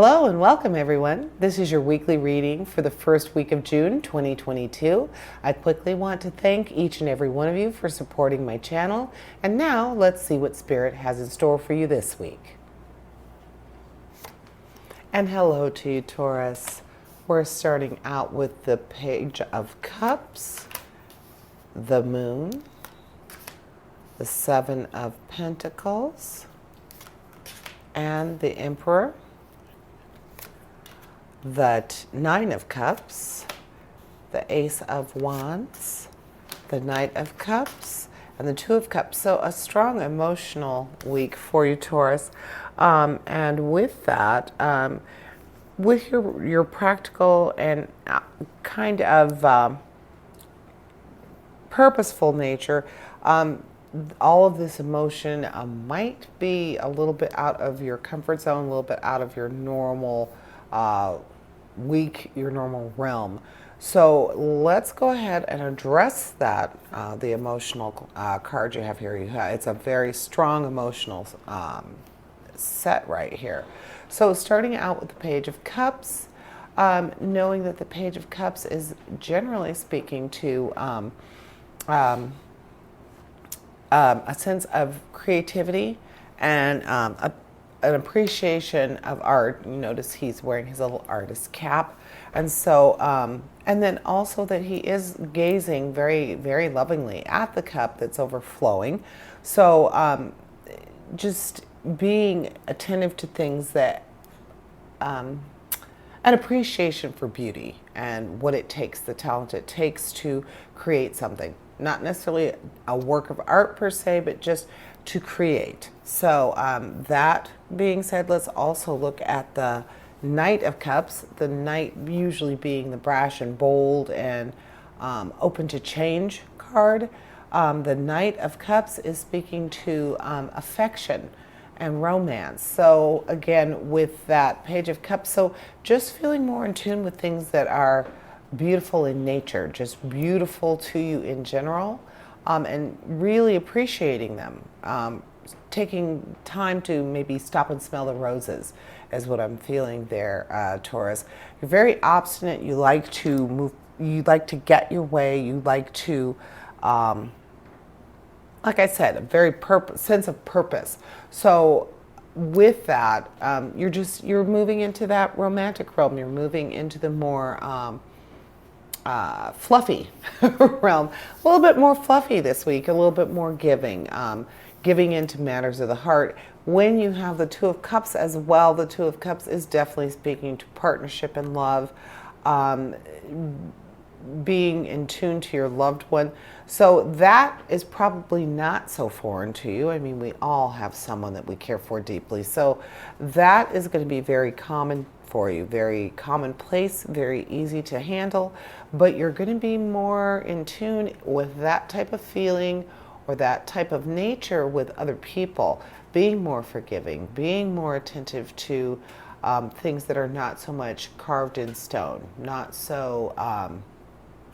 Hello and welcome everyone. This is your weekly reading for the first week of June 2022. I quickly want to thank each and every one of you for supporting my channel. And now let's see what Spirit has in store for you this week. And hello to you, Taurus. We're starting out with the Page of Cups, the Moon, the Seven of Pentacles, and the Emperor, the Nine of Cups, the Ace of Wands, the Knight of Cups, and the Two of Cups. So a strong emotional week for you, Taurus. And with that, with your practical and kind of purposeful nature, all of this emotion might be a little bit out of your comfort zone, a little bit out of your normal week, your normal realm. So let's go ahead and address that, the emotional card you have here. It's a very strong emotional set right here. So starting out with the Page of Cups, knowing that the Page of Cups is generally speaking to a sense of creativity and an appreciation of art. You notice he's wearing his little artist cap. And so, and then also that he is gazing very, very lovingly at the cup that's overflowing. So just being attentive to things that, an appreciation for beauty and what it takes, the talent it takes to create something. Not necessarily a work of art per se, but just to create. So that being said, let's also look at the Knight of Cups. The Knight usually being the brash and bold and open to change card. The Knight of Cups is speaking to affection and romance. So again, with that Page of Cups, so just feeling more in tune with things that are beautiful in nature, just beautiful to you in general, and really appreciating them. Taking time to maybe stop and smell the roses is what I'm feeling there, Taurus. You're very obstinate. You like to move. You like to get your way. You like to, like I said, a very sense of purpose. So with that, you're moving into that romantic realm. You're moving into the more fluffy realm, a little bit more fluffy this week, a little bit more giving, giving into matters of the heart. When you have the Two of Cups as well, the Two of Cups is definitely speaking to partnership and love, being in tune to your loved one. So that is probably not so foreign to you. I mean, we all have someone that we care for deeply. So that is going to be very common for you, very commonplace, very easy to handle, but you're going to be more in tune with that type of feeling or that type of nature with other people, being more forgiving, being more attentive to things that are not so much carved in stone, not so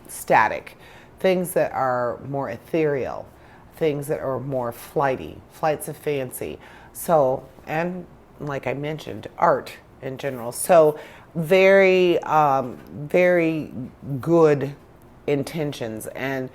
static, things that are more ethereal, things that are more flighty, flights of fancy. So, and like I mentioned, art in general. So very, very good intentions and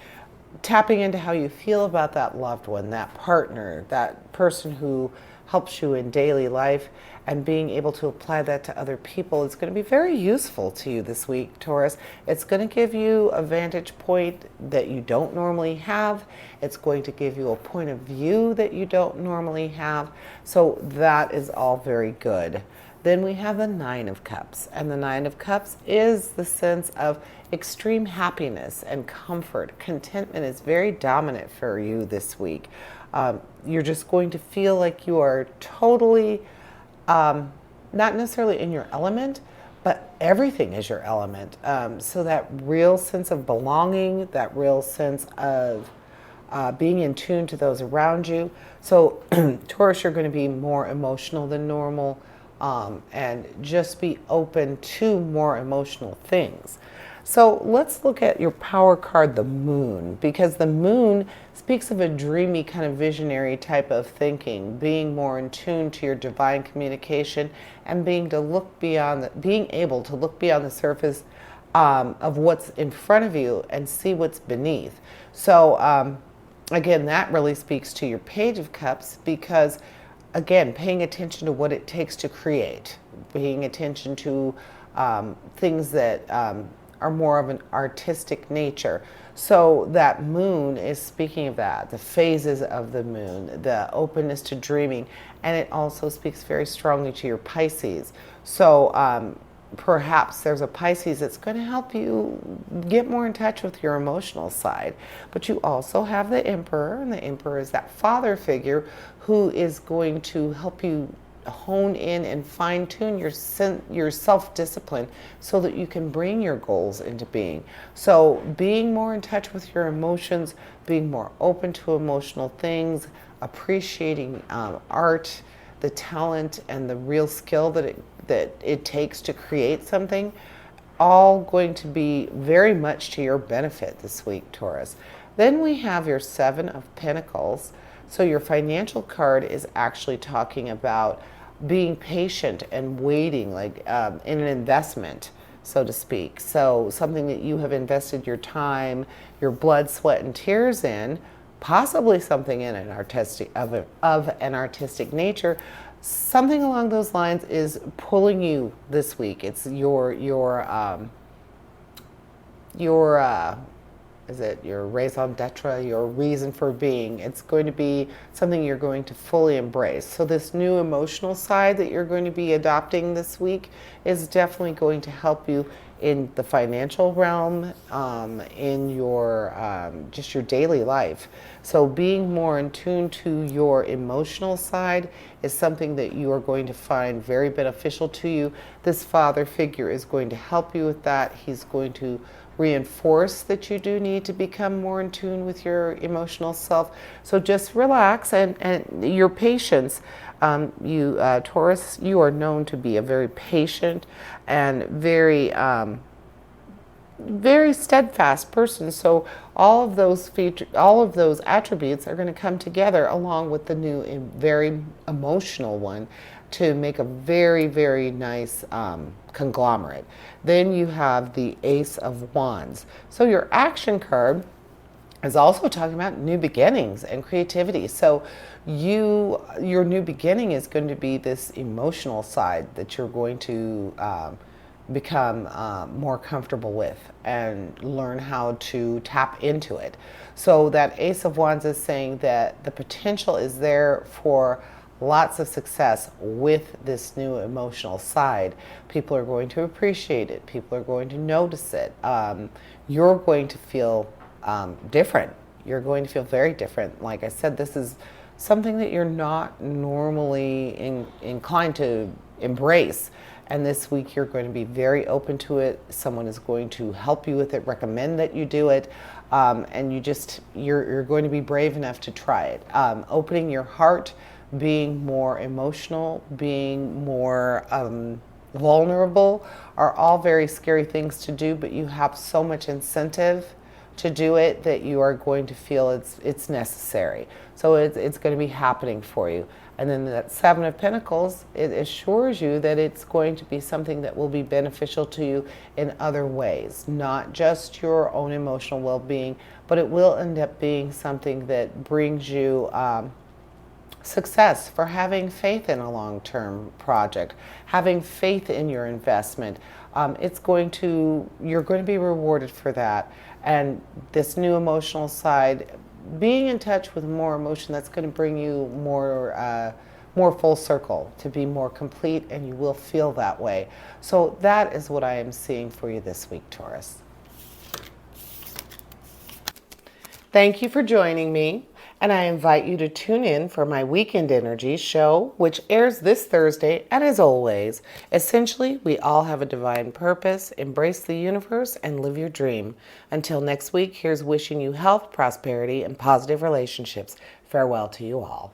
tapping into how you feel about that loved one, that partner, that person who helps you in daily life, and being able to apply that to other people is going to be very useful to you this week, Taurus. It's going to give you a vantage point that you don't normally have. It's going to give you a point of view that you don't normally have. So that is all very good. Then we have the Nine of Cups, and the Nine of Cups is the sense of extreme happiness and comfort. Contentment is very dominant for you this week. You're just going to feel like you are totally, not necessarily in your element, but everything is your element. So that real sense of belonging, that real sense of being in tune to those around you. So Taurus, you're going to be more emotional than normal. And just be open to more emotional things. So let's look at your power card, the moon, because the moon speaks of a dreamy kind of visionary type of thinking, being more in tune to your divine communication and being able to look beyond the surface of what's in front of you and see what's beneath. So again, that really speaks to your Page of Cups because, again, paying attention to what it takes to create, paying attention to things that are more of an artistic nature. So that moon is speaking of that, the phases of the moon, the openness to dreaming, and it also speaks very strongly to your Pisces. So perhaps there's a Pisces that's going to help you get more in touch with your emotional side. But you also have the Emperor, and the Emperor is that father figure who is going to help you hone in and fine-tune your self-discipline so that you can bring your goals into being. So being more in touch with your emotions, being more open to emotional things, appreciating art, the talent and the real skill that it takes to create something, all going to be very much to your benefit this week, Taurus. Then we have your Seven of Pentacles. So your financial card is actually talking about being patient and waiting, like in an investment, so to speak. So something that you have invested your time, your blood, sweat, and tears in, possibly something in an artistic of an artistic nature. Something along those lines is pulling you this week. It's your is it your raison d'etre, your reason for being? It's going to be something you're going to fully embrace. So this new emotional side that you're going to be adopting this week is definitely going to help you in the financial realm, in your just your daily life. So being more in tune to your emotional side is something that you are going to find very beneficial to you. This father figure is going to help you with that. He's going to reinforce that you do need to become more in tune with your emotional self. So just relax and your patience. Taurus, you are known to be a very patient and very steadfast person. So all of those attributes are going to come together along with the new very emotional one to make a very, very nice conglomerate. Then you have the Ace of Wands. So your action card is also talking about new beginnings and creativity. So your new beginning is going to be this emotional side that you're going to become more comfortable with and learn how to tap into it. So that Ace of Wands is saying that the potential is there for lots of success with this new emotional side. People are going to appreciate it. People are going to notice it. You're going to feel different. You're going to feel very different. Like I said, this is something that you're not normally inclined to embrace. And this week you're going to be very open to it. Someone is going to help you with it, recommend that you do it. And you're going to be brave enough to try it. Opening your heart, being more emotional, being more vulnerable are all very scary things to do, but you have so much incentive to do it that you are going to feel it's necessary. So it's going to be happening for you. And then that Seven of Pentacles, it assures you that it's going to be something that will be beneficial to you in other ways, not just your own emotional well-being, but it will end up being something that brings you success for having faith in a long-term project, having faith in your investment. You're going to be rewarded for that. And this new emotional side, being in touch with more emotion, that's going to bring you more full circle, to be more complete, and you will feel that way. So that is what I am seeing for you this week, Taurus. Thank you for joining me. And I invite you to tune in for my Weekend Energy show, which airs this Thursday. And as always, essentially, we all have a divine purpose. Embrace the universe and live your dream. Until next week, here's wishing you health, prosperity, and positive relationships. Farewell to you all.